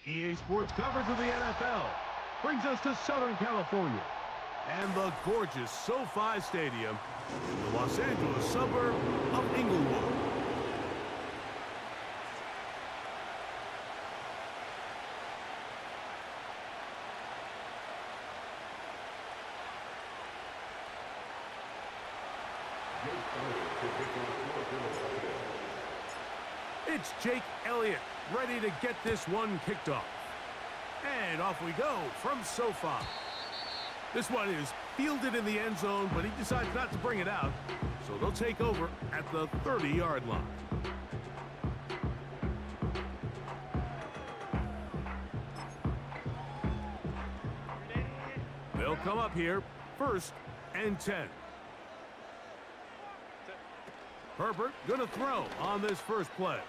EA Sports coverage of the NFL brings us to Southern California and the gorgeous SoFi Stadium in the Los Angeles suburb of Inglewood. It's Jake Elliott ready to get this one kicked off. And off we go from SoFi. This one is fielded in the end zone, but he decides not to bring it out. So they'll take over at the 30-yard line. They'll come up here, 1st and 10. Herbert gonna throw on this first play.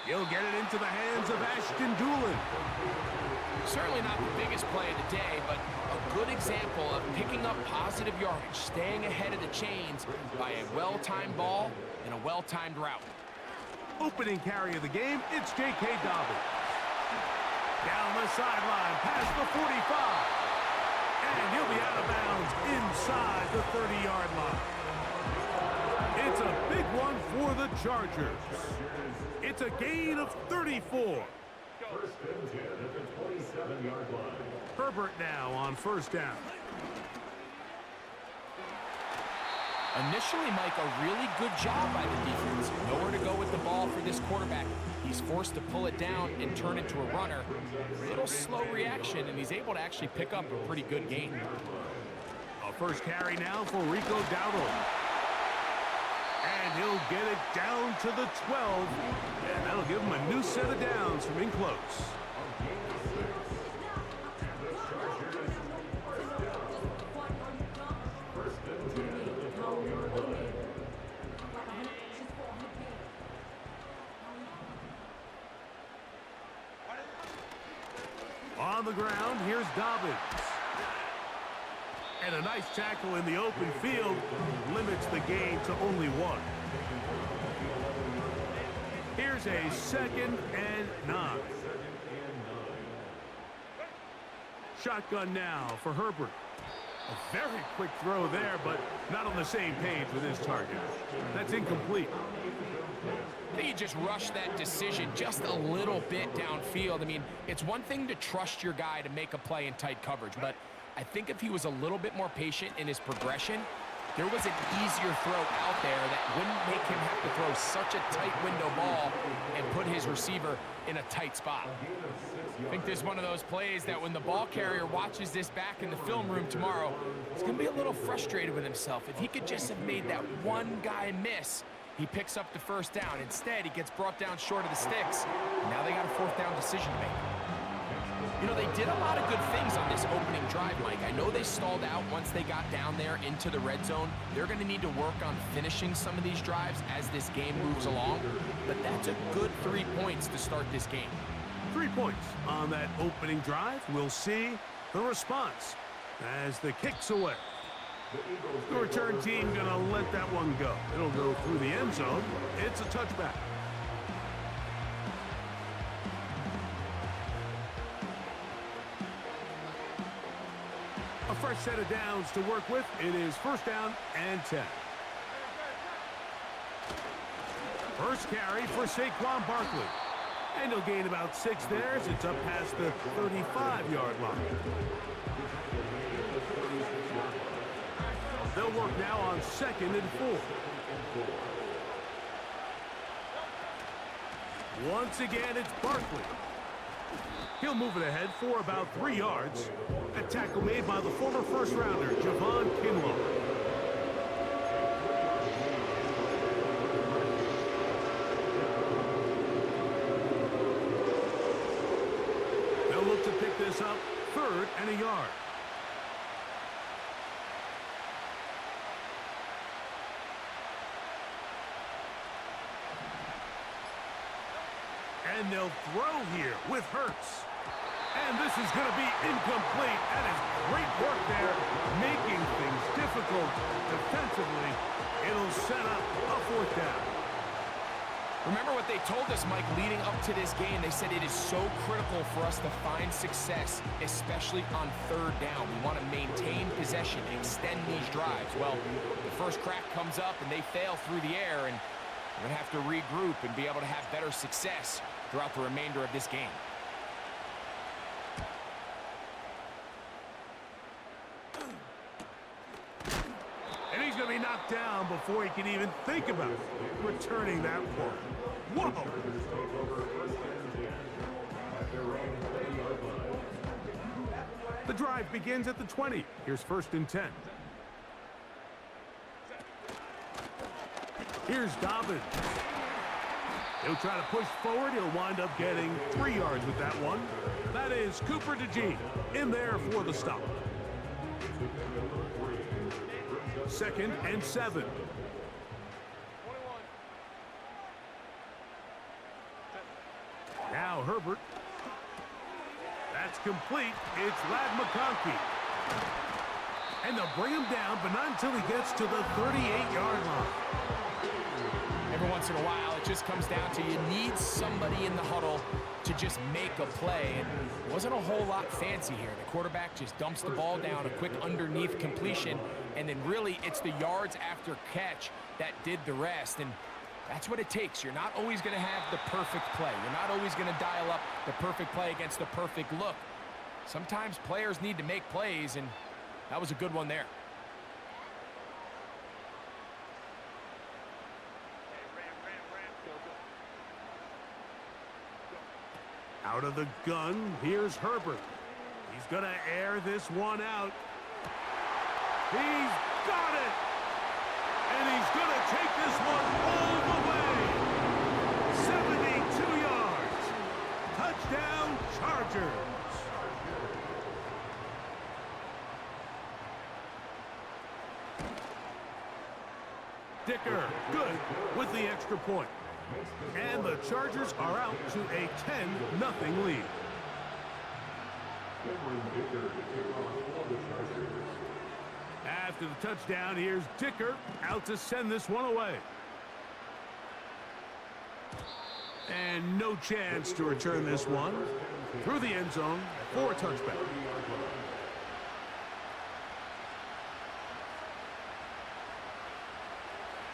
He'll get it into the hands of Ashton Dulin. Certainly not the biggest play of the day, but a good example of picking up positive yardage, staying ahead of the chains by a well-timed ball and a well-timed route. Opening carry of the game, it's J.K. Dobbins. Down the sideline, past the 45. And he'll be out of bounds inside the 30-yard line. It's a big one for the Chargers. It's a gain of 34. 1st and 10 at the 27-yard line. Herbert now on 1st down. Initially, Mike, a really good job by the defense. Nowhere to go with the ball for this quarterback. He's forced to pull it down and turn into a runner. A little slow reaction, and he's able to actually pick up a pretty good gain. A first carry now for Rico Dowdle. And he'll get it down to the 12. And that'll give him a new set of downs from in close. On the ground, here's Dobbins. And a nice tackle in the open field limits the gain to only 1. Here's a 2nd and 9. Shotgun now for Herbert. A very quick throw there, but not on the same page with his target. That's incomplete. I think he just rushed that decision just a little bit downfield. I mean, it's one thing to trust your guy to make a play in tight coverage, but I think if he was a little bit more patient in his progression, there was an easier throw out there that wouldn't make him have to throw such a tight window ball and put his receiver in a tight spot. I think this is one of those plays that when the ball carrier watches this back in the film room tomorrow, he's going to be a little frustrated with himself. If he could just have made that one guy miss, he picks up the 1st down. Instead, he gets brought down short of the sticks, and now they got a 4th down decision to make. You know, they did a lot of good things on this opening drive, Mike. I know they stalled out once they got down there into the red zone. They're going to need to work on finishing some of these drives as this game moves along. But that's a good 3 points to start this game. 3 points on that opening drive. We'll see the response as the kick's away. The return team going to let that one go. It'll go through the end zone. It's a touchback. A fresh set of downs to work with. It is 1st down and 10. First carry for Saquon Barkley. And he'll gain about 6 there as it's up past the 35-yard line. They'll work now on 2nd and 4. Once again, it's Barkley. He'll move it ahead for about 3 yards. A tackle made by the former first-rounder, Javon Kinlaw. They'll look to pick this up, 3rd and a yard. And they'll throw here with Hurts. And this is going to be incomplete. That is great work there, making things difficult defensively. It'll set up a 4th down. Remember what they told us, Mike, leading up to this game. They said it is so critical for us to find success, especially on third down. We want to maintain possession, extend these drives. Well, the first crack comes up and they fail through the air, and we're going to have to regroup and be able to have better success throughout the remainder of this game. And he's going to be knocked down before he can even think about returning that one. Whoa! The drive begins at the 20. Here's 1st and 10. Here's Dobbins. He'll try to push forward. He'll wind up getting 3 yards with that one. That is Cooper DeJean in there for the stop. 2nd and 7. Now Herbert. That's complete. It's Ladd McConkey. And they'll bring him down, but not until he gets to the 38-yard line. Every once in a while, it just comes down to you need somebody in the huddle to just make a play. And it wasn't a whole lot fancy here. The quarterback just dumps the ball down, a quick underneath completion, and then really it's the yards after catch that did the rest. And that's what it takes. You're not always going to have the perfect play. You're not always going to dial up the perfect play against the perfect look. Sometimes players need to make plays, and that was a good one there. Out of the gun, here's Herbert. He's going to air this one out. He's got it! And he's going to take this one all the way. 72 yards. Touchdown, Chargers. Dicker, good with the extra point. And the Chargers are out to a 10-0 lead. After the touchdown, here's Dicker out to send this one away. And no chance to return this one through the end zone for a touchback.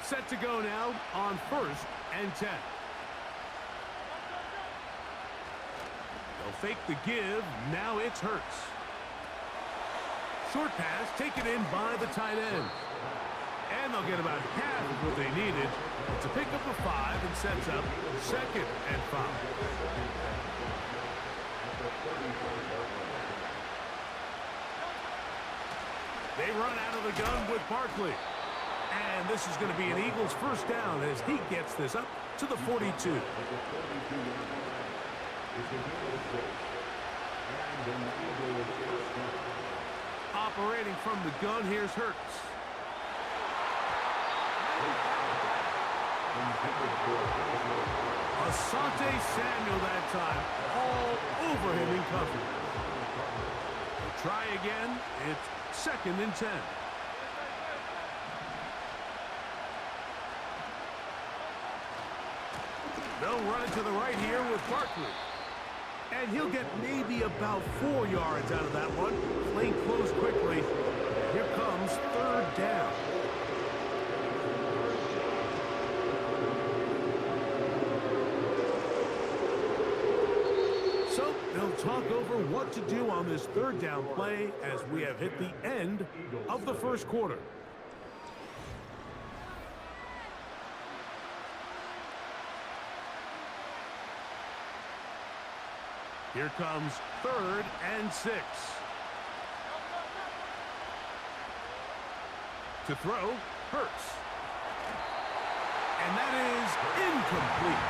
Set to go now on 1st and 10. They'll fake the give. Now it's Hurts. Short pass taken in by the tight end. And they'll get about half of what they needed to pick up a 5 and sets up 2nd and 5. They run out of the gun with Barkley. And this is going to be an Eagles first down as he gets this up to the 42. Operating from the gun, here's Hurts. Asante Samuel that time, all over him in coverage. They'll try again. It's 2nd and 10. They'll run it to the right here with Barkley. And he'll get maybe about 4 yards out of that one. Playing close quickly. Here comes 3rd down. So they'll talk over what to do on this 3rd down play as we have hit the end of the first quarter. Here comes 3rd and 6. To throw, Hurts. And that is incomplete.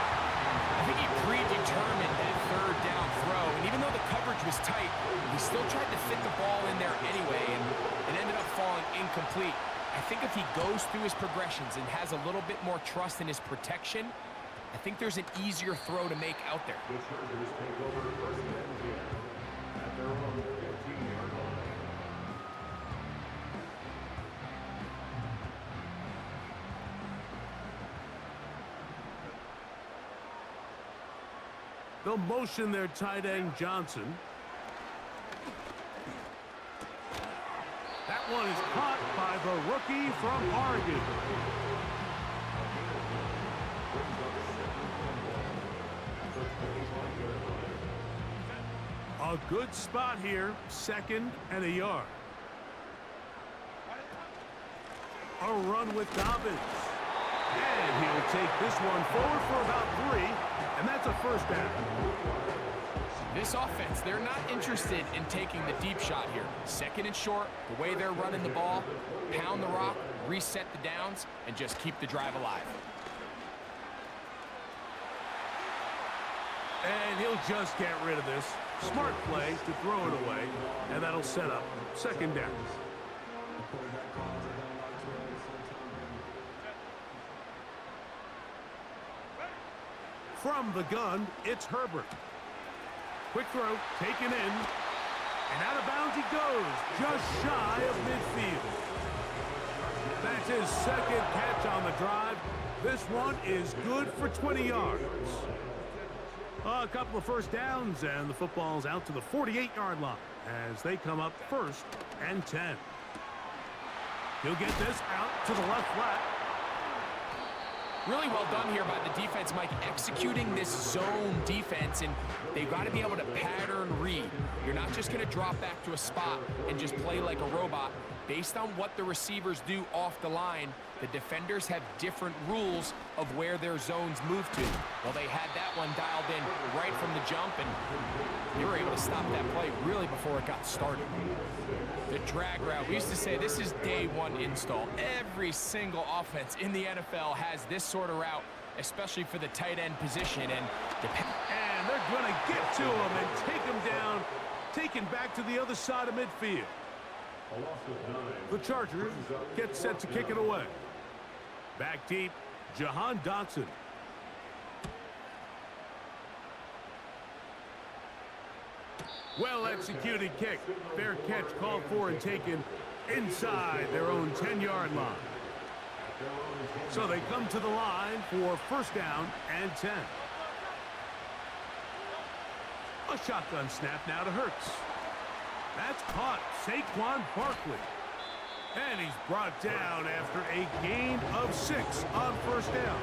I think he predetermined that 3rd down throw, and even though the coverage was tight, he still tried to fit the ball in there anyway, and it ended up falling incomplete. I think if he goes through his progressions and has a little bit more trust in his protection, I think there's an easier throw to make out there. The Chargers take over 1st and 10 at their own 15-yard line. They'll motion their tight end, Johnson. That one is caught by the rookie from Oregon. A good spot here, 2nd and a yard. A run with Dobbins. And he'll take this one forward for about 3, and that's a first down. This offense, they're not interested in taking the deep shot here. 2nd and short, the way they're running the ball, pound the rock, reset the downs, and just keep the drive alive. And he'll just get rid of this. Smart play to throw it away, and that'll set up 2nd down. From the gun, it's Herbert. Quick throw, taken in, and out of bounds he goes, just shy of midfield. That's his 2nd catch on the drive. This one is good for 20 yards. A couple of first downs, and the football's out to the 48-yard line as they come up 1st and 10. He'll get this out to the left flat. Really well done here by the defense, Mike, executing this zone defense, and they've got to be able to pattern read. You're not just going to drop back to a spot and just play like a robot. Based on what the receivers do off the line, the defenders have different rules of where their zones move to. Well, they had that one dialed in right from the jump, and they were able to stop that play really before it got started. The drag route, we used to say this is day 1 install. Every single offense in the NFL has this sort of route, especially for the tight end position. And they're going to get to him and take him down, taken back to the other side of midfield. The Chargers get set to kick it away. Back deep, Jahan Dotson. Well-executed kick. Fair catch called for and taken inside their own 10-yard line. So they come to the line for 1st down and 10. A shotgun snap now to Hurts. That's caught. Saquon Barkley. And he's brought down after a gain of 6 on 1st down.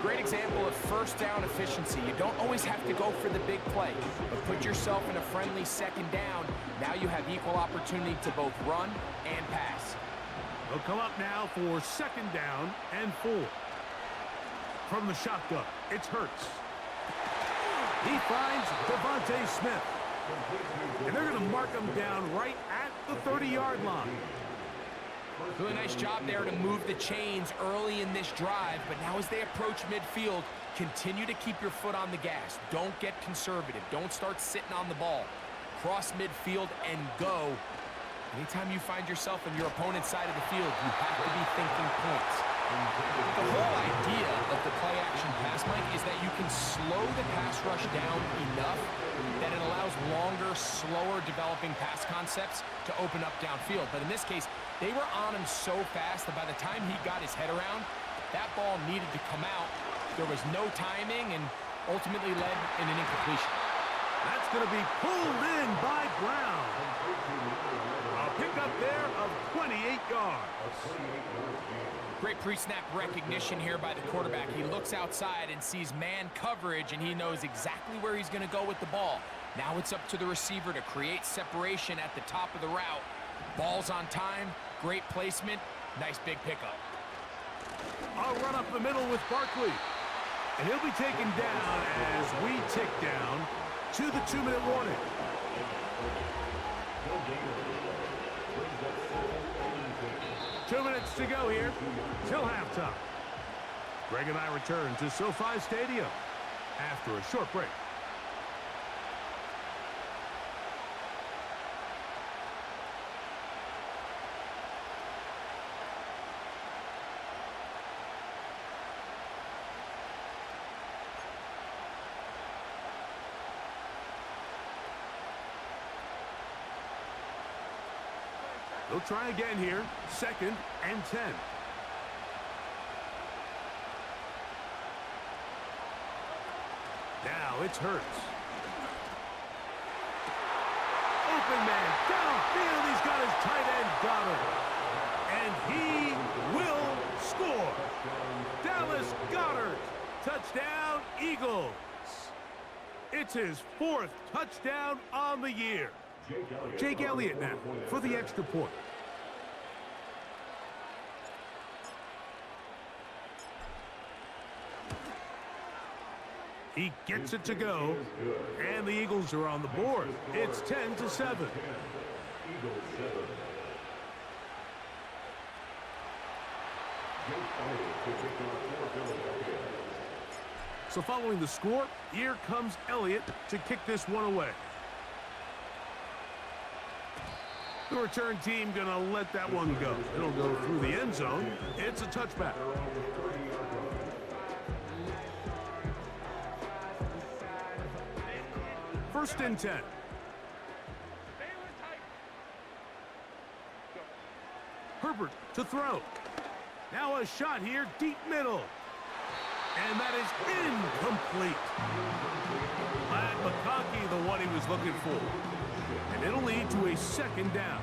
Great example of 1st down efficiency. You don't always have to go for the big play, but put yourself in a friendly 2nd down. Now you have equal opportunity to both run and pass. They'll come up now for 2nd down and 4. From the shotgun, it's Hurts. He finds Devontae Smith. And they're going to mark him down right at the 30-yard line. Really nice job there to move the chains early in this drive, but now as they approach midfield, continue to keep your foot on the gas. Don't get conservative. Don't start sitting on the ball. Cross midfield and go. Anytime you find yourself on your opponent's side of the field, you have to be thinking points. The whole idea of the play-action pass, Mike, is that you can slow the pass rush down enough that it allows longer, slower developing pass concepts to open up downfield. But in this case, they were on him so fast that by the time he got his head around, that ball needed to come out. There was no timing and ultimately led in an incompletion. That's going to be pulled in by Brown. A pickup there of 28 yards. Great pre-snap recognition here by the quarterback. He looks outside and sees man coverage, and he knows exactly where he's going to go with the ball. Now it's up to the receiver to create separation at the top of the route. Ball's on time, great placement, nice big pickup. I'll run up the middle with Barkley. And he'll be taken down as we tick down to the 2-minute warning. Two minutes to go here till halftime. Greg and I return to SoFi Stadium after a short break. They'll try again here, 2nd and 10. Now Now it's Hurts. Open man downfield. He's got his tight end Goddard. And he will score. Dallas Goedert. Touchdown, Eagles. It's his 4th touchdown on the year. Jake Elliott now for the extra point. He gets it to go, and the Eagles are on the board. It's 10-7. So following the score, here comes Elliott to kick this one away. The return team gonna let that one go. It'll go through the end zone. It's a touchback. First and 10. Herbert to throw. Now a shot here, deep middle. And that is incomplete. Vlad McConkey, the one he was looking for. And it'll lead to a second down.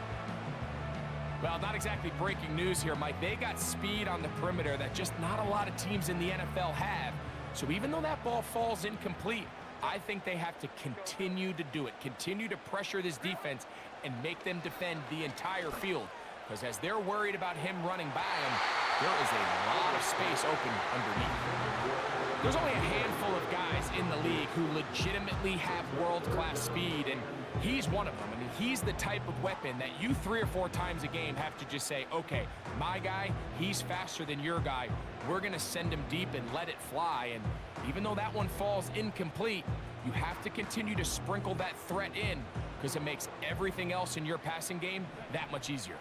Well, not exactly breaking news here, Mike. They got speed on the perimeter that just not a lot of teams in the NFL have. So even though that ball falls incomplete, I think they have to continue to do it. Continue to pressure this defense and make them defend the entire field. Because as they're worried about him running by them, there is a lot of space open underneath. There's only a handful of guys in the league who legitimately have world-class speed, and he's one of them. I mean, he's the type of weapon that you 3 or 4 times a game have to just say, okay, my guy, he's faster than your guy. We're going to send him deep and let it fly. And even though that one falls incomplete, you have to continue to sprinkle that threat in because it makes everything else in your passing game that much easier.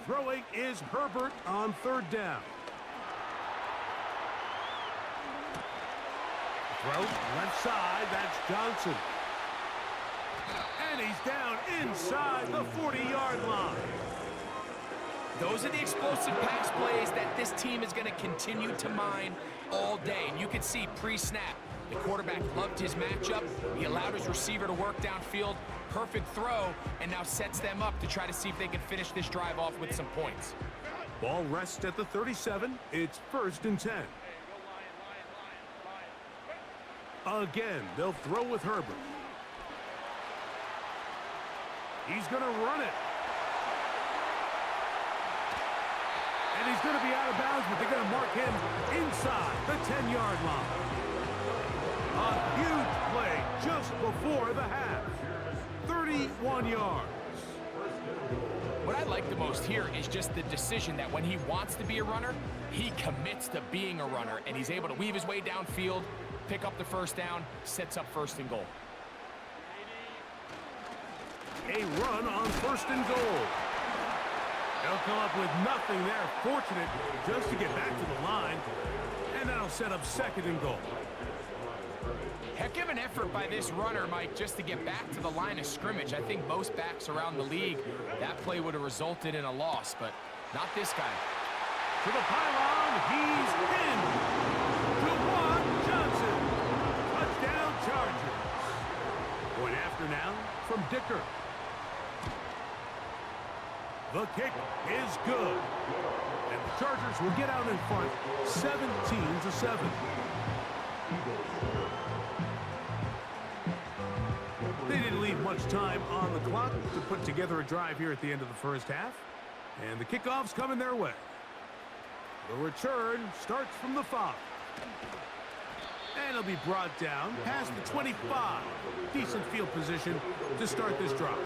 Throwing is Herbert on 3rd down. Throw left side, that's Johnson. And he's down inside the 40-yard line. Those are the explosive pass plays that this team is going to continue to mine all day. And you can see pre-snap, the quarterback loved his matchup. He allowed his receiver to work downfield. Perfect throw, and now sets them up to try to see if they can finish this drive off with some points. Ball rests at the 37. It's 1st and 10. Again, they'll throw with Herbert. He's going to run it. And he's going to be out of bounds, but they're going to mark him inside the 10-yard line. A huge play just before the half. 31 yards. What I like the most here is just the decision that when he wants to be a runner, he commits to being a runner, and he's able to weave his way downfield, pick up the 1st down, sets up 1st and goal. A run on 1st and goal. They'll come up with nothing there. Fortunate just to get back to the line, and that'll set up 2nd and goal. Heck of an effort by this runner, Mike, just to get back to the line of scrimmage. I think most backs around the league, that play would have resulted in a loss, but not this guy. To the pylon, he's in. Juwan Johnson. Touchdown Chargers. Point after now from Dicker. The kick is good. And the Chargers will get out in front 17-7. They didn't leave much time on the clock to put together a drive here at the end of the 1st half. And the kickoff's coming their way. The return starts from the 5. And it'll be brought down past the 25. Decent field position to start this drive.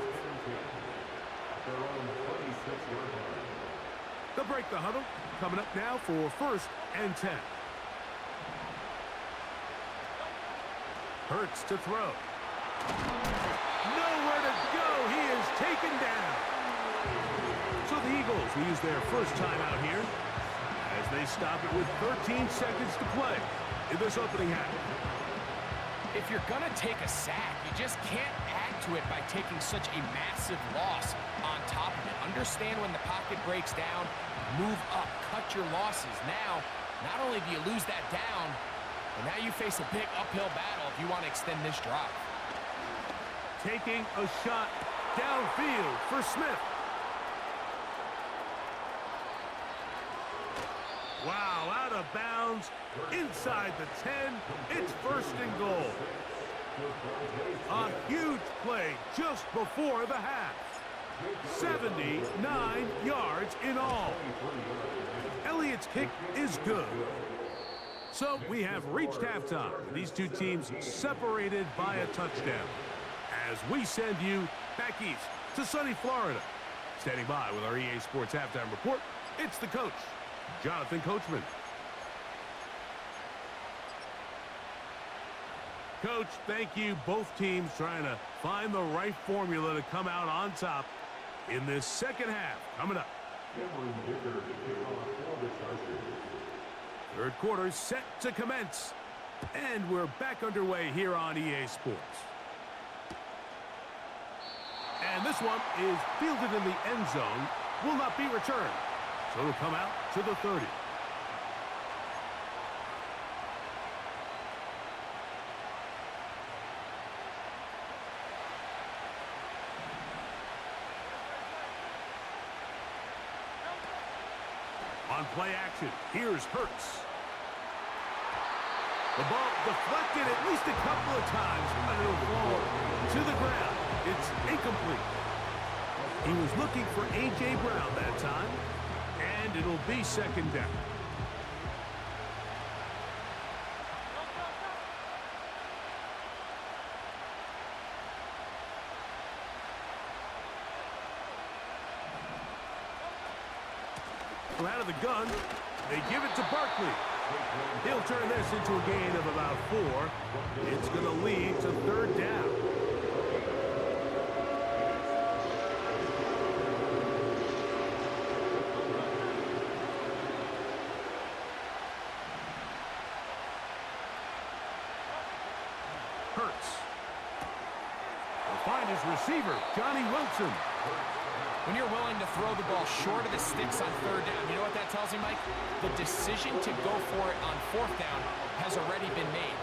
They'll break the huddle. Coming up now for 1st and 10. Hurts to throw. Nowhere to go. He is taken down. So the Eagles will use their 1st time out here as they stop it with 13 seconds to play in this opening half. if you're going to take a sack, you just can't add to it by taking such a massive loss on top of it. Understand when the pocket breaks down, move up, cut your losses. Now, not only do you lose that down, but now you face a big uphill battle if you want to extend this drive. Taking a shot downfield for Smith. Wow, out of bounds, inside the 10, it's 1st and goal. A huge play just before the half. 79 yards in all. Elliott's kick is good. So we have reached halftime. These two teams separated by a touchdown. As we send you back east to sunny Florida. Standing by with our EA Sports Halftime Report, it's the coach, Jonathan Coachman. Coach, thank you. Both teams trying to find the right formula to come out on top in this second half. Coming up. Third quarter set to commence. And we're back underway here on EA Sports. And this one is fielded in the end zone. Will not be returned. So it'll come out to the 30. On play action, here's Hurts. The ball deflected at least a couple of times, but it'll fall to the ground. It's incomplete. He was looking for A.J. Brown that time, and it'll be second down. Out of the gun, they give it to Barkley. He'll turn this into a gain of about 4. It's going to lead to 3rd down. Hurts. Will find his receiver, Johnny Wilson. When you're willing to throw the ball short of the sticks on 3rd down, you know what that tells me, Mike? The decision to go for it on 4th down has already been made.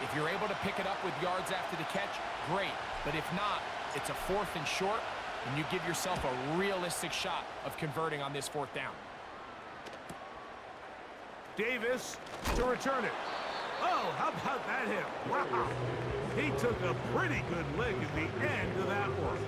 If you're able to pick it up with yards after the catch, great. But if not, it's a 4th and short, and you give yourself a realistic shot of converting on this 4th down. Davis to return it. Oh, how about that hit? Wow. He took a pretty good lick at the end of that one.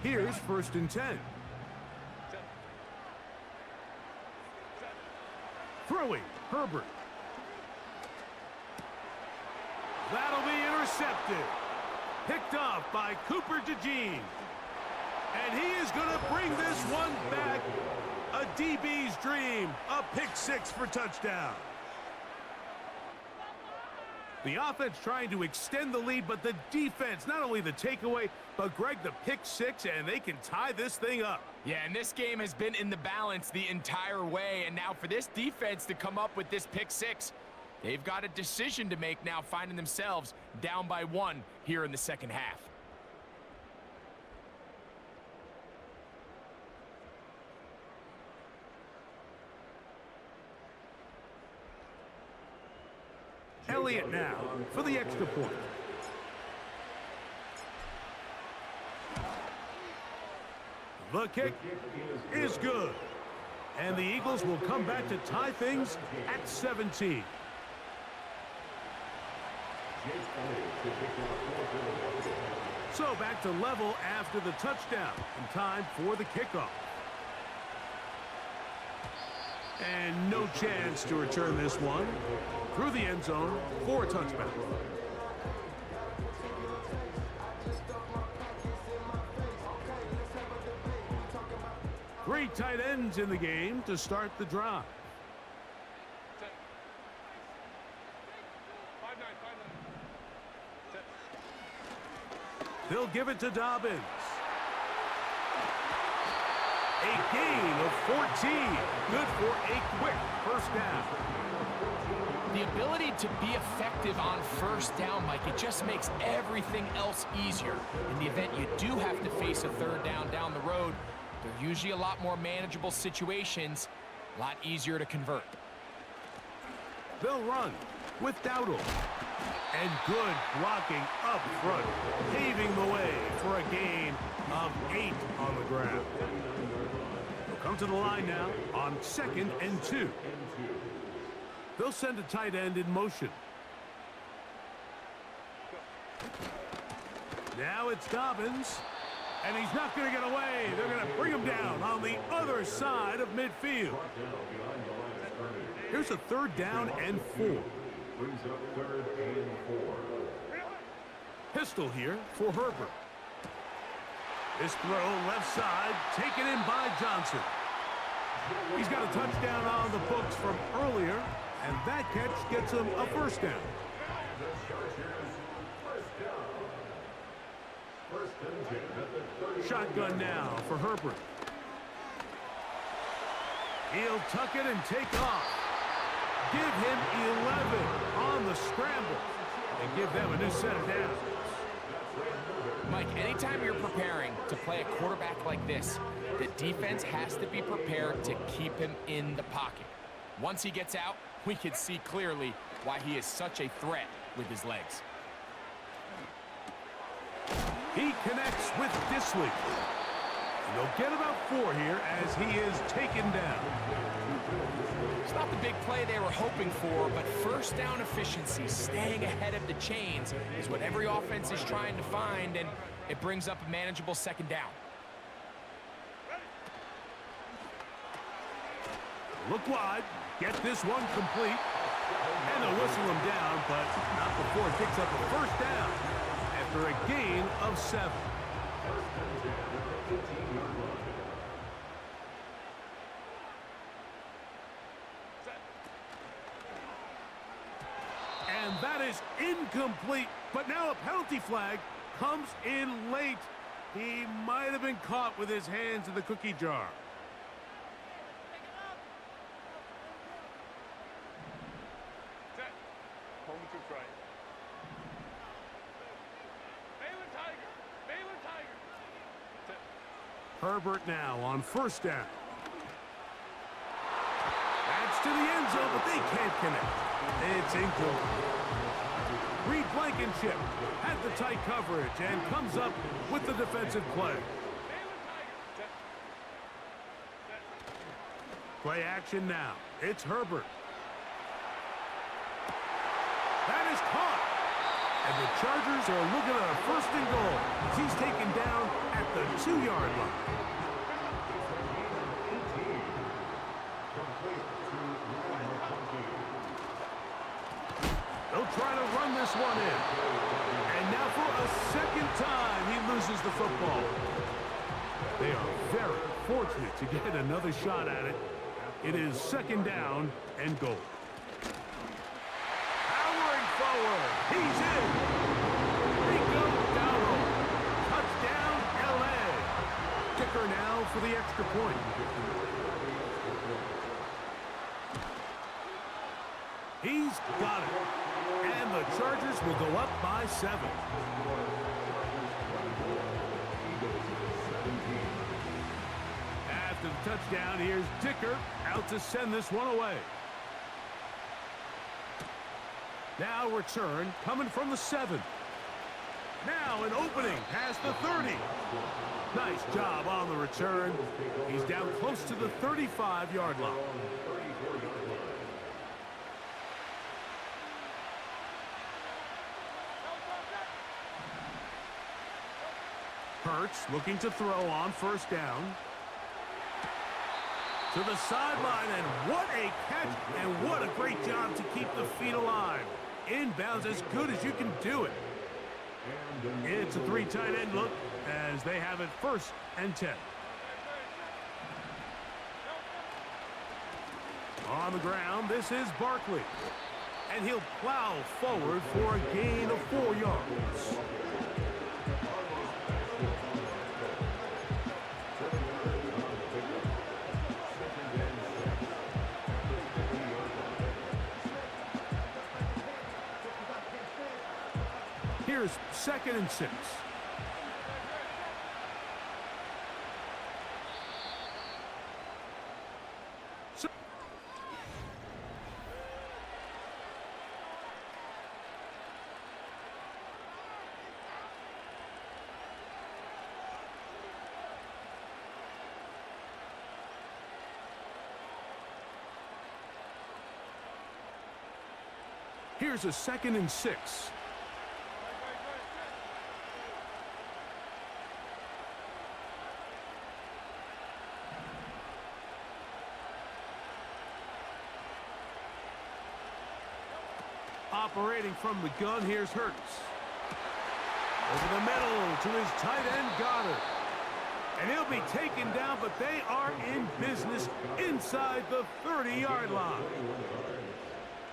Here's 1st and 10. Throwing, Herbert. That'll be intercepted. Picked off by Cooper DeJean. And he is going to bring this one back. A DB's dream. A pick-6 for touchdown. The offense trying to extend the lead, but the defense, not only the takeaway, but Greg, the pick-6, and they can tie this thing up. Yeah, and this game has been in the balance the entire way, and now for this defense to come up with this pick-6, they've got a decision to make now, finding themselves down by 1 here in the second half. Elliott now for the extra point. The kick is good. And the Eagles will come back to tie things at 17. So back to level after the touchdown. And time for the kickoff. And no chance to return this one through the end zone for a touchback. Three tight ends in the game to start the drive. They'll give it to Dobbins. A gain of 14. Good for a quick first down. The ability to be effective on first down, Mike, it just makes everything else easier. In the event you do have to face a third down the road, they're usually a lot more manageable situations, a lot easier to convert. They'll run with Dowdle. And good blocking up front, paving the way for a gain of 8 on the ground. They'll come to the line now on 2nd and 2. They'll send a tight end in motion. Now it's Dobbins, and he's not going to get away. They're going to bring him down on the other side of midfield. Here's a 3rd down and 4. Brings up 3rd and 4. Pistol here for Herbert. This throw left side, taken in by Johnson. He's got a touchdown on the books from earlier, and that catch gets him a first down. Shotgun now for Herbert. He'll tuck it and take off. Give him 11 on the scramble and give them a new set of downs. Mike, anytime you're preparing to play a quarterback like this, the defense has to be prepared to keep him in the pocket. Once he gets out, we can see clearly why he is such a threat with his legs. He connects with Disley. And they'll get about 4 here as he is taken down. It's not the big play they were hoping for, but first down efficiency, staying ahead of the chains, is what every offense is trying to find, and it brings up a manageable 2nd down. Look wide, get this one complete, and they'll whistle him down, but not before it picks up a first down after a gain of 7. And that is incomplete, but now a penalty flag comes in late. He might have been caught with his hands in the cookie jar. Herbert now on first down. That's to the end zone, but they can't connect. It's incomplete. Reed Blankenship had the tight coverage and comes up with the defensive play. Play action now. It's Herbert. That is caught. And the Chargers are looking at a 1st and goal as he's taken down at the 2-yard line. They'll try to run this one in. And now for a 2nd time, he loses the football. They are very fortunate to get another shot at it. It is 2nd down and goal. Powering forward. He's in. Rico Dowdle. Touchdown, L.A. Kicker now for the extra point. He's got it. And the Chargers will go up by 7. After the touchdown, here's Dicker out to send this one away. Now return coming from the 7. Now an opening past the 30. Nice job on the return. He's down close to the 35-yard line. Hurts looking to throw on first down. To the sideline, and what a catch, and what a great job to keep the feet alive. Inbounds as good as you can do it. It's a 3 tight end look as they have it 1st and 10. On the ground, this is Barkley. And he'll plow forward for a gain of 4 yards. Here's 2nd and 6. Here's a 2nd and 6. Operating from the gun, here's Hurts. Over the middle to his tight end, Goddard. And he'll be taken down, but they are in business inside the 30-yard line.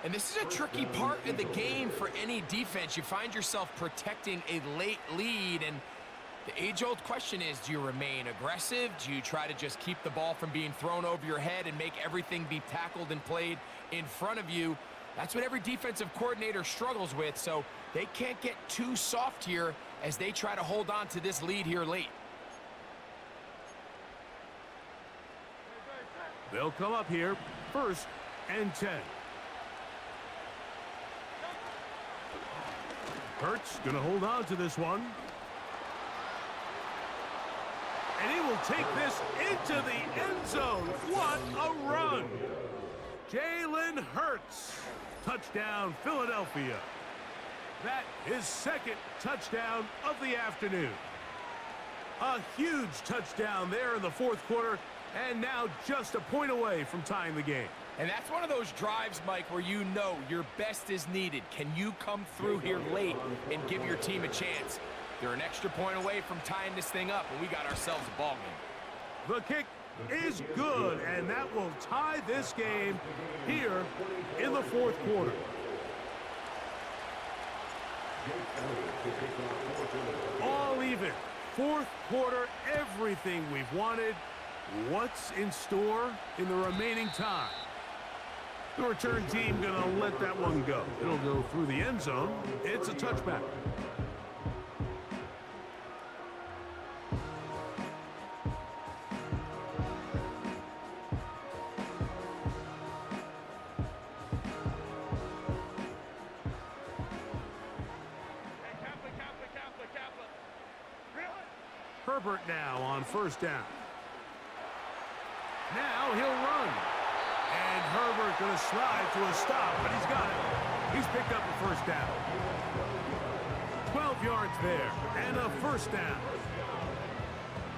And this is a tricky part of the game for any defense. You find yourself protecting a late lead, and the age-old question is, do you remain aggressive? Do you try to just keep the ball from being thrown over your head and make everything be tackled and played in front of you? That's what every defensive coordinator struggles with, so they can't get too soft here as they try to hold on to this lead here late. They'll come up here, 1st and 10. Hurts gonna hold on to this one. And he will take this into the end zone. What a run! Jalen Hurts. Touchdown, Philadelphia. That is 2nd touchdown of the afternoon. A huge touchdown there in the 4th quarter, and now just a point away from tying the game. And that's one of those drives, Mike, where you know your best is needed. Can you come through here late and give your team a chance? They're an extra point away from tying this thing up, and we got ourselves a ball game. The kick is good, and that will tie this game here in the 4th quarter. All even. 4th quarter, everything we've wanted. What's in store in the remaining time? The return team gonna let that one go. It'll go through the end zone. It's a touchback. Herbert now on 1st down. Now he'll run. And Herbert going to slide to a stop, but he's got it. He's picked up a 1st down. 12 yards there, and a 1st down.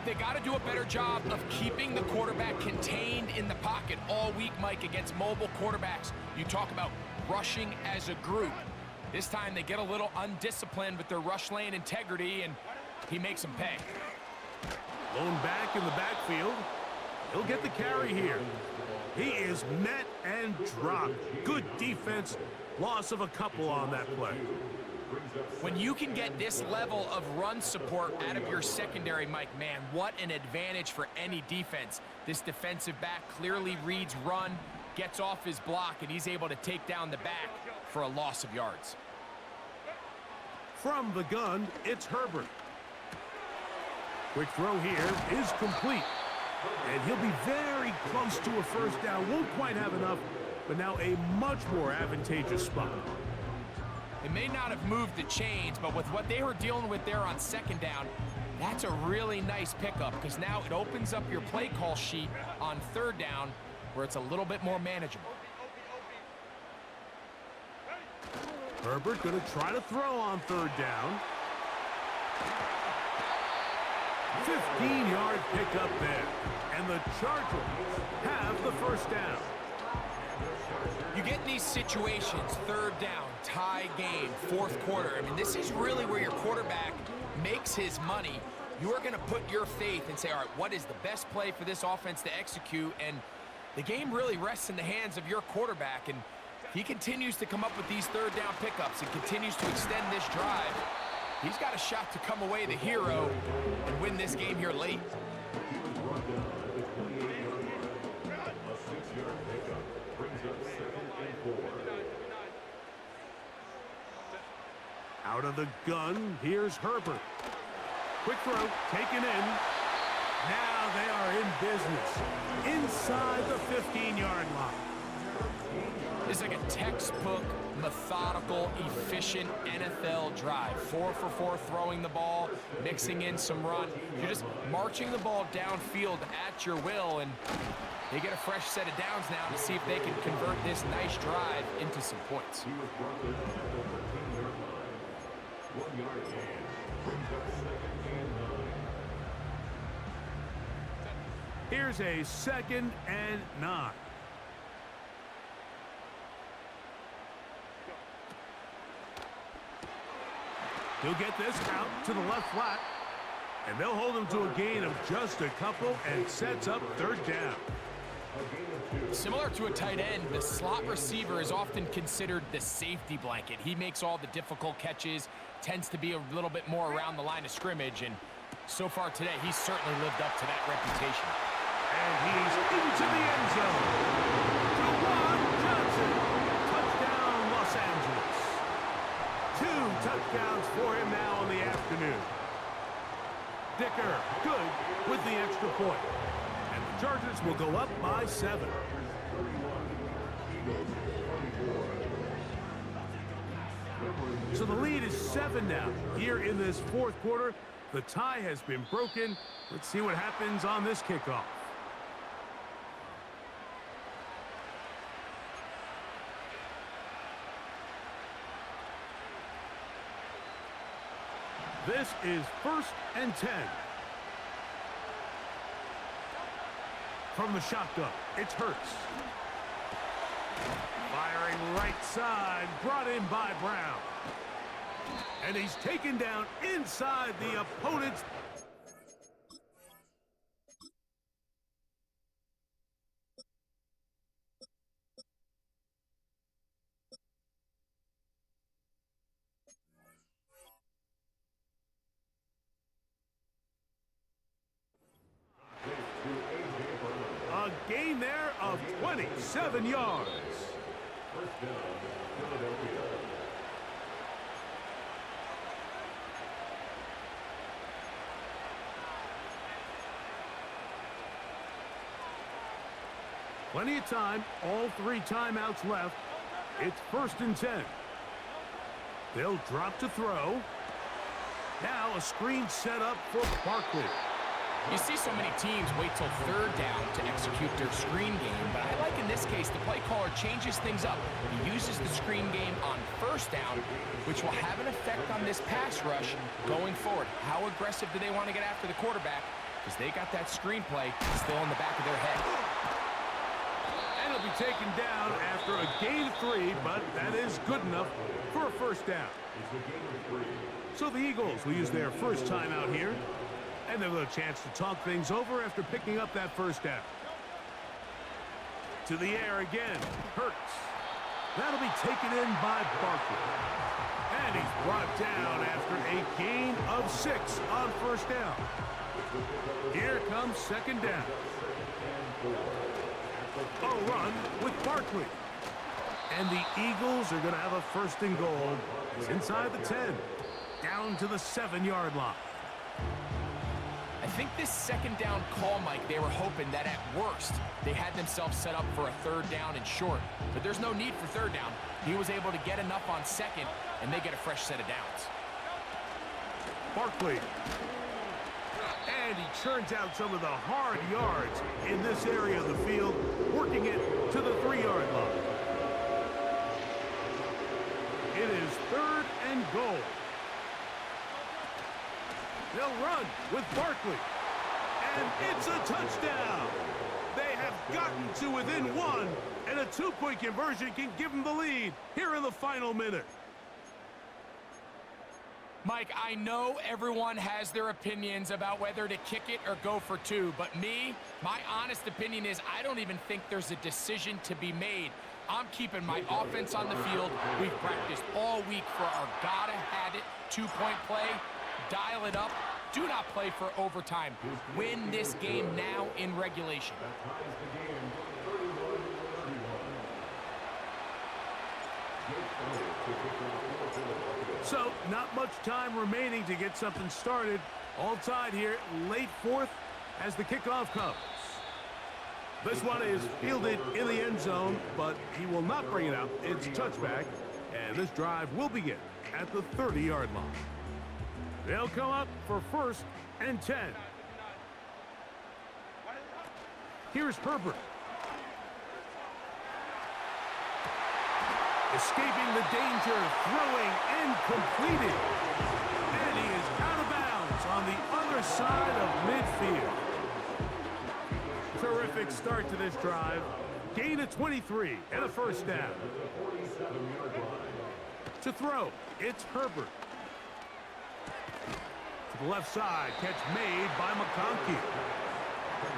They got to do a better job of keeping the quarterback contained in the pocket all week, Mike, against mobile quarterbacks. You talk about rushing as a group. This time they get a little undisciplined with their rush lane integrity, and he makes them pay. Lone back in the backfield. He'll get the carry here. He is met and dropped. Good defense. Loss of a couple on that play. When you can get this level of run support out of your secondary, Mike, man, what an advantage for any defense. This defensive back clearly reads run, gets off his block, and he's able to take down the back for a loss of yards. From the gun, it's Herbert. Quick throw here is complete. And he'll be very close to a 1st down. Won't quite have enough, but now a much more advantageous spot. It may not have moved the chains, but with what they were dealing with there on 2nd down, that's a really nice pickup because now it opens up your play call sheet on 3rd down where it's a little bit more manageable. Herbert going to try to throw on 3rd down. 15-yard pickup there. And the Chargers have the 1st down. You get in these situations, 3rd down, tie game, 4th quarter. I mean, this is really where your quarterback makes his money. You are going to put your faith and say, all right, what is the best play for this offense to execute? And the game really rests in the hands of your quarterback. And if he continues to come up with these 3rd down pickups and continues to extend this drive, he's got a shot to come away the hero and win this game here late. Out of the gun, here's Herbert. Quick throw, taken in. Now they are in business. Inside the 15-yard line. It's like a textbook, methodical, efficient NFL drive. 4 for 4 throwing the ball, mixing in some run. You're just marching the ball downfield at your will, and they get a fresh set of downs now to see if they can convert this nice drive into some points. He was brought in at the 13-yard line. 1 yard gain. Brings up 2nd and 9. Here's a 2nd and 9. He'll get this out to the left flat. And they'll hold him to a gain of just a couple and sets up 3rd down. Similar to a tight end, the slot receiver is often considered the safety blanket. He makes all the difficult catches, tends to be a little bit more around the line of scrimmage, and so far today, he's certainly lived up to that reputation. And he's into the end zone. Jawan Johnson. Touchdown, Los Angeles. 2 touchdowns for him now in the afternoon. Dicker, good with the extra point. And the Chargers will go up by 7. So the lead is 7 now. Here in this 4th quarter, the tie has been broken. Let's see what happens on this kickoff. This is 1st and 10. From the shotgun, it's Hurts. Firing right side, brought in by Brown. And he's taken down inside the opponent's. A gain there of 27 yards. 1st down, Philadelphia. Plenty of time, all 3 timeouts left. It's 1st and 10. They'll drop to throw. Now a screen set up for Barkley. You see so many teams wait till 3rd down to execute their screen game, but I like in this case the play caller changes things up. He uses the screen game on 1st down, which will have an effect on this pass rush going forward. How aggressive do they want to get after the quarterback? Because they got that screen play still in the back of their head. And he'll be taken down after a gain of 3, but that is good enough for a 1st down. It's a gain of 3. So the Eagles will use their first timeout here. And they'll have a chance to talk things over after picking up that 1st down. To the air again, Hurts. That'll be taken in by Barkley. And he's brought down after a gain of 6 on 1st down. Here comes 2nd down. A run with Barkley. And the Eagles are going to have a 1st and goal. It's inside the 10. Down to the 7-yard line. I think this 2nd down call, Mike, they were hoping that at worst they had themselves set up for a 3rd down and short. But there's no need for 3rd down. He was able to get enough on 2nd, and they get a fresh set of downs. Barkley. And he churns out some of the hard yards in this area of the field, working it to the 3-yard line. It is 3rd and goal. They'll run with Barkley. And it's a touchdown. They have gotten to within 1, and a 2-point conversion can give them the lead here in the final minute. Mike, I know everyone has their opinions about whether to kick it or go for 2, but my honest opinion is I don't even think there's a decision to be made. I'm keeping my offense on the field. We've practiced all week for our gotta-have-it 2-point play. Dial it up. Do not play for overtime. Win this game now in regulation. So, not much time remaining to get something started. All tied here, late fourth as the kickoff comes. This one is fielded in the end zone, but he will not bring it out. It's touchback, and this drive will begin at the 30-yard line. They'll come up for 1st and 10. Here's Herbert. Escaping the danger, throwing and completing. And he is out of bounds on the other side of midfield. Terrific start to this drive. Gain of 23 and a 1st down. To throw, it's Herbert. To the left side, catch made by McConkey.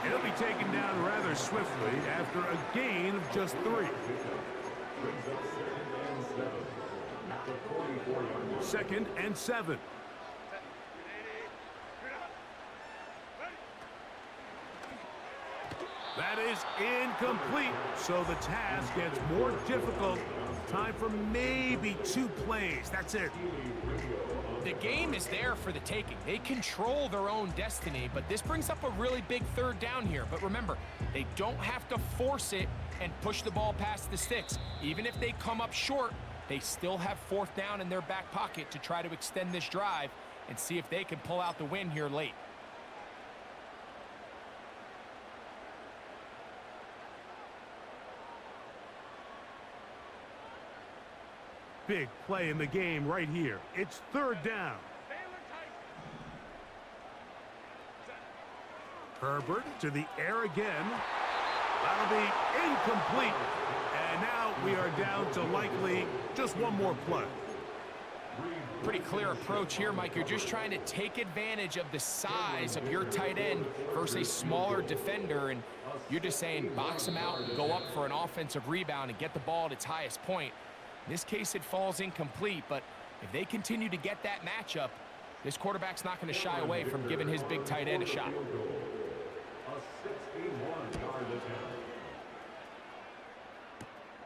He'll be taken down rather swiftly after a gain of just 3. 2nd and 7. That is incomplete, so the task gets more difficult. Time for maybe 2 plays. That's it. The game is there for the taking. They control their own destiny, but this brings up a really big 3rd down here. But remember, they don't have to force it and push the ball past the sticks. Even if they come up short, they still have 4th down in their back pocket to try to extend this drive and see if they can pull out the win here late. Big play in the game right here. It's 3rd down. Herbert to the air again. That'll be incomplete. And now we are down to likely just 1 more play. Pretty clear approach here, Mike. You're just trying to take advantage of the size of your tight end versus a smaller defender, and you're just saying box him out, go up for an offensive rebound, and get the ball at its highest point. In this case, it falls incomplete, but if they continue to get that matchup, this quarterback's not going to shy away from giving his big tight end a shot.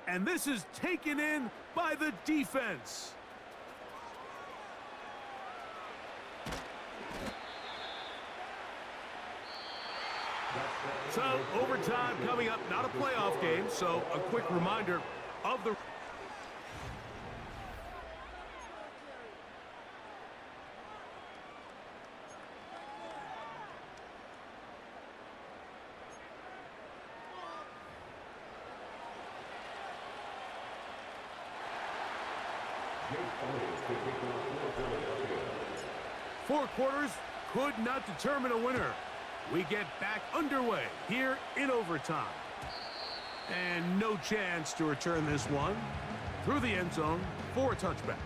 And this is taken in by the defense. So, overtime coming up, not a playoff game, so a quick reminder of the... Four quarters could not determine a winner. We get back underway here in overtime. And no chance to return this one through the end zone for a touchback.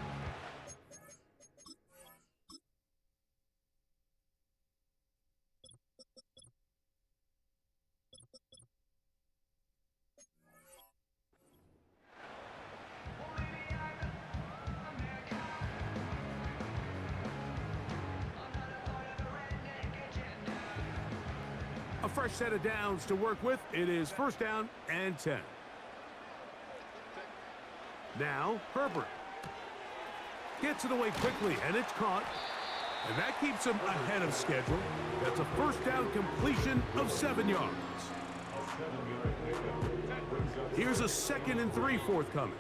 A fresh set of downs to work with. It is 1st down and 10. Now, Herbert gets it away quickly, and it's caught. And that keeps him ahead of schedule. That's a 1st down completion of 7 yards. Here's a 2nd and 3 forthcoming.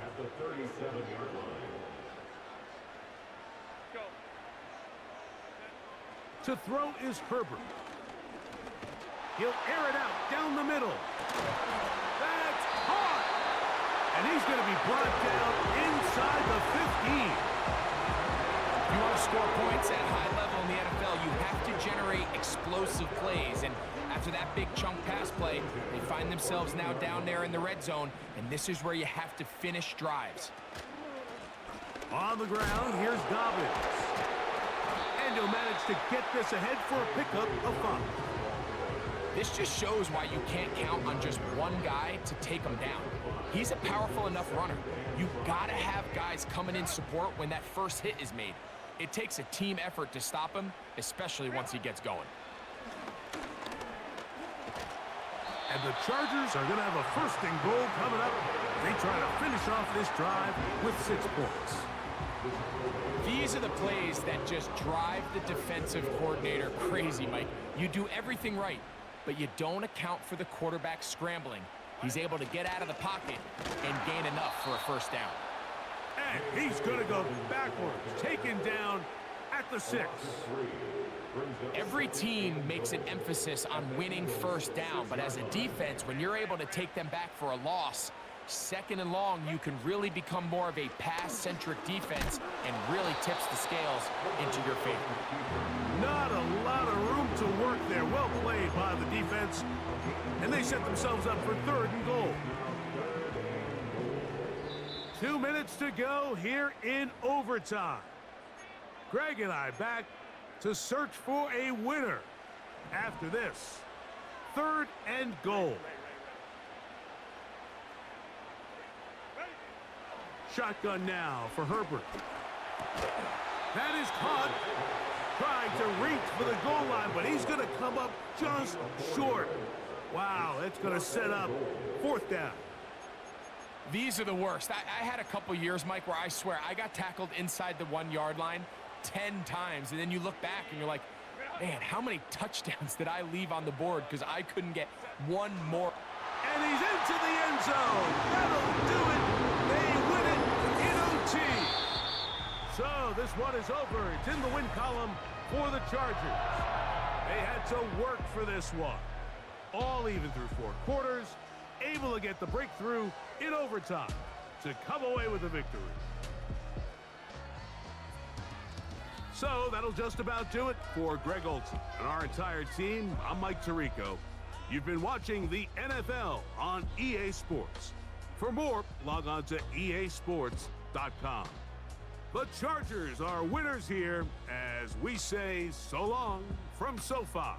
To throw is Herbert. He'll air it out down the middle. That's caught. And he's going to be brought down inside the 15. If you want to score points at a high level in the NFL, you have to generate explosive plays. And after that big chunk pass play, they find themselves now down there in the red zone. And this is where you have to finish drives. On the ground, here's Dobbins. And he'll manage to get this ahead for a pickup of 5. This just shows why you can't count on just one guy to take him down. He's a powerful enough runner. You've got to have guys coming in support when that first hit is made. It takes a team effort to stop him, especially once he gets going. And the Chargers are going to have a first and goal coming up. They try to finish off this drive with 6 points. These are the plays that just drive the defensive coordinator crazy, Mike. You do everything right, but you don't account for the quarterback scrambling. He's able to get out of the pocket and gain enough for a first down. And he's going to go backwards, taken down at the 6. Every team makes an emphasis on winning first down, but as a defense, when you're able to take them back for a loss, second and long, you can really become more of a pass-centric defense and really tips the scales into your favor. Not a lot of room to work there. Well played by the defense. And they set themselves up for 3rd and goal. 2 minutes to go here in overtime. Greg and I back to search for a winner after this. 3rd and goal. Shotgun now for Herbert. That is caught. Trying to reach for the goal line, but he's going to come up just short. Wow, that's going to set up 4th down. These are the worst. I had a couple years, Mike, where I swear I got tackled inside the 1-yard line 10 times, and then you look back and you're like, man, how many touchdowns did I leave on the board because I couldn't get one more? And he's into the end zone. That'll do it. They win it in OT. So this one is over. It's in the win column for the Chargers. They had to work for this one. All even through 4 quarters, able to get the breakthrough in overtime to come away with a victory. So that'll just about do it for Greg Olsen and our entire team. I'm Mike Tirico. You've been watching the NFL on EA Sports. For more, log on to easports.com. The Chargers are winners here as we say so long from SoFi.